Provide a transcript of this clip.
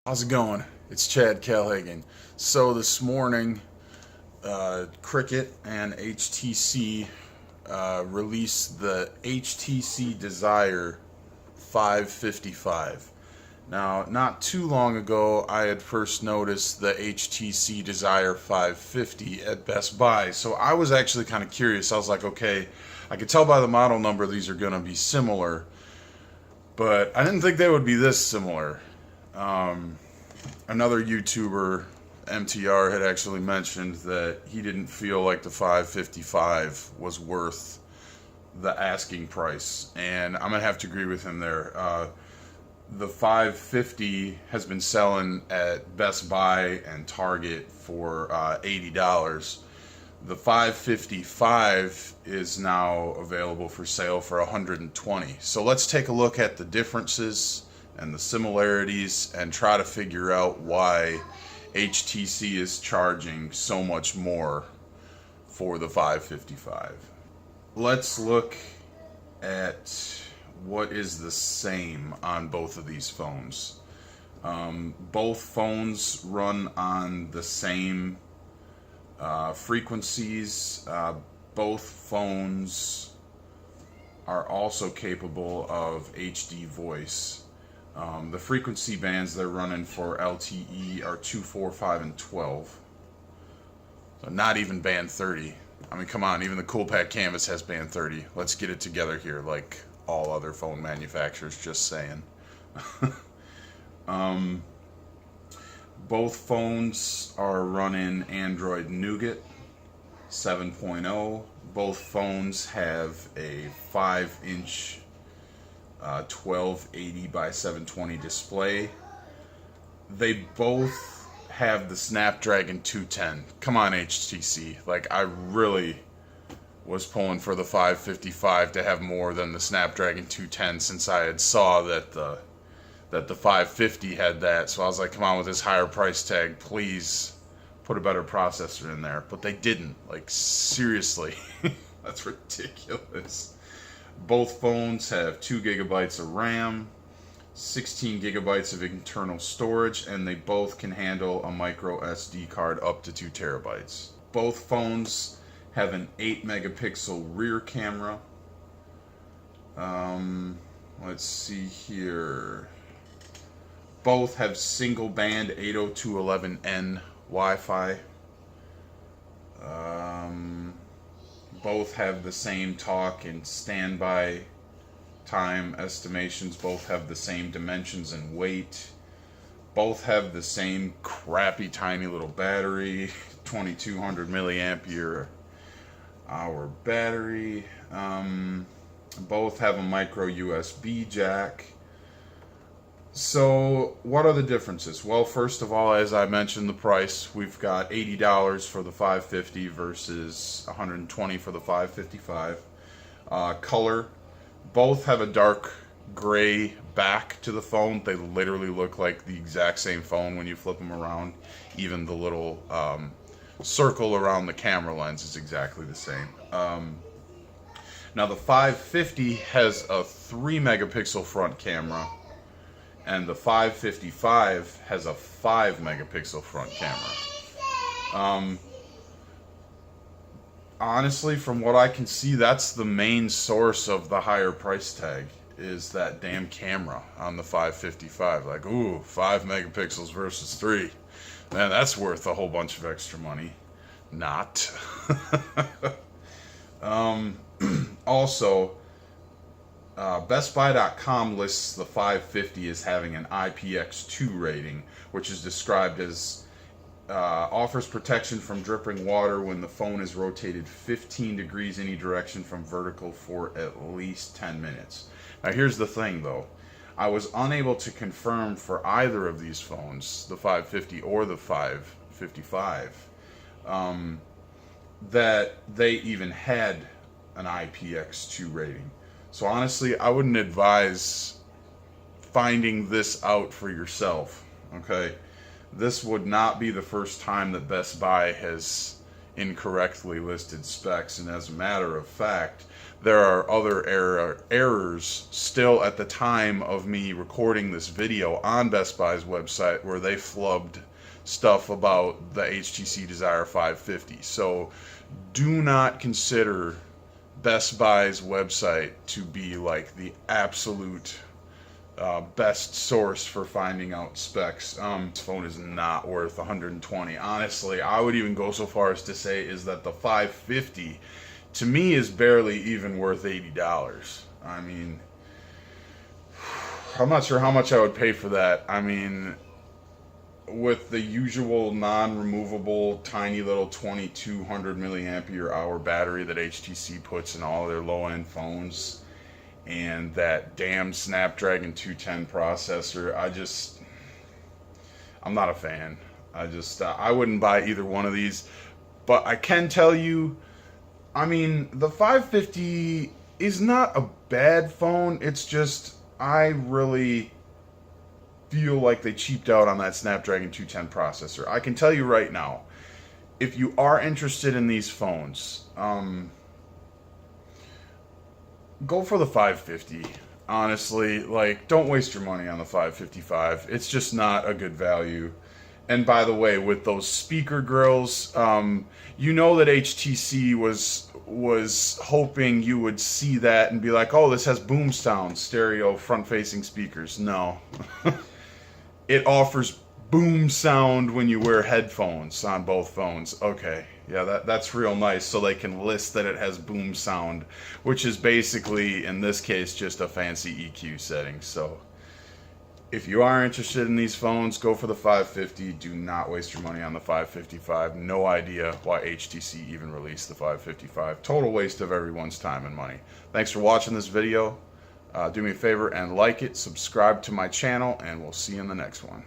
How's it going? It's Chad Calhagen. So this morning, Cricket and HTC released the HTC Desire 555. Now, not too long ago, I had first noticed the HTC Desire 550 at Best Buy. So I was actually kind of curious. I was like, okay, I could tell by the model number these are going to be similar, but I didn't think they would be this similar. Another YouTuber, MTR, had actually mentioned that he didn't feel like the 555 was worth the asking price, and I'm gonna have to agree with him there. The 550 has been selling at Best Buy and Target for $80. The 555 is now available for sale for $120. So let's take a look at the differences and the similarities and try to figure out why HTC is charging so much more for the 555. Let's look at what is the same on both of these phones. Both phones run on the same frequencies. Both phones are also capable of HD voice. The frequency bands they're running for LTE are 2, 4, 5, and 12. So not even band 30. I mean, come on, even the Coolpad Canvas has band 30. Let's get it together here, like all other phone manufacturers, just saying. Both phones are running Android Nougat 7.0. Both phones have a 5-inch 1280 by 720 display. They both have the Snapdragon 210. Come on, HTC. Like, I really was pulling for the 555 to have more than the Snapdragon 210 since I had saw that the 550 had that. So I was like, come on, with this higher price tag, please put a better processor in there. But they didn't. Like, seriously. That's ridiculous. Both phones have 2 gigabytes of RAM, 16 gigabytes of internal storage, and they both can handle a micro SD card up to 2 terabytes. Both phones have an 8 megapixel rear camera. Let's see here. Both have single band 802.11n Wi-Fi. Both have the same talk and standby time estimations. Both have the same dimensions and weight. Both have the same crappy tiny little battery, 2200 milliampere hour battery. Both have a micro USB jack. So what are the differences? Well, first of all, as I mentioned, the price. We've got $80 for the 550 versus $120 for the 555. Color. Both have a dark gray back to the phone. They literally look like the exact same phone when you flip them around. Even the little circle around the camera lens is exactly the same. Now the 550 has a 3 megapixel front camera, and the 555 has a 5 megapixel front camera. Honestly, from what I can see, that's the main source of the higher price tag, is that damn camera on the 555. Like, ooh, 5 megapixels versus 3. Man, that's worth a whole bunch of extra money. Not. Also, BestBuy.com lists the 550 as having an IPX2 rating, which is described as offers protection from dripping water when the phone is rotated 15 degrees any direction from vertical for at least 10 minutes. Now here's the thing though. I was unable to confirm for either of these phones, the 550 or the 555, that they even had an IPX2 rating. So honestly, I wouldn't advise finding this out for yourself, okay? This would not be the first time that Best Buy has incorrectly listed specs. And as a matter of fact, there are other errors still at the time of me recording this video on Best Buy's website where they flubbed stuff about the HTC Desire 550. So do not consider Best Buy's website to be like the absolute best source for finding out specs. This phone is not worth 120. Honestly, I would even go so far as to say is that the 550 to me is barely even worth $80. I mean, I'm not sure how much I would pay for that. I mean, with the usual non-removable tiny little 2200 milliampere hour battery that HTC puts in all their low-end phones, and that damn Snapdragon 210 processor, I'm not a fan. I wouldn't buy either one of these. But I can tell you, I mean, the 550 is not a bad phone. It's just, I really feel like they cheaped out on that Snapdragon 210 processor. I can tell you right now, if you are interested in these phones, go for the 550. Honestly, like, don't waste your money on the 555. It's just not a good value. And by the way, with those speaker grills, you know that HTC was hoping you would see that and be like, oh, this has boom sound, stereo front-facing speakers. No. It offers boom sound when you wear headphones on both phones. Okay, yeah, that's real nice. So they can list that it has boom sound, which is basically, in this case, just a fancy EQ setting. So if you are interested in these phones, go for the 550. Do not waste your money on the 555. No idea why HTC even released the 555. Total waste of everyone's time and money. Thanks for watching this video. Do me a favor and like it, subscribe to my channel, and we'll see you in the next one.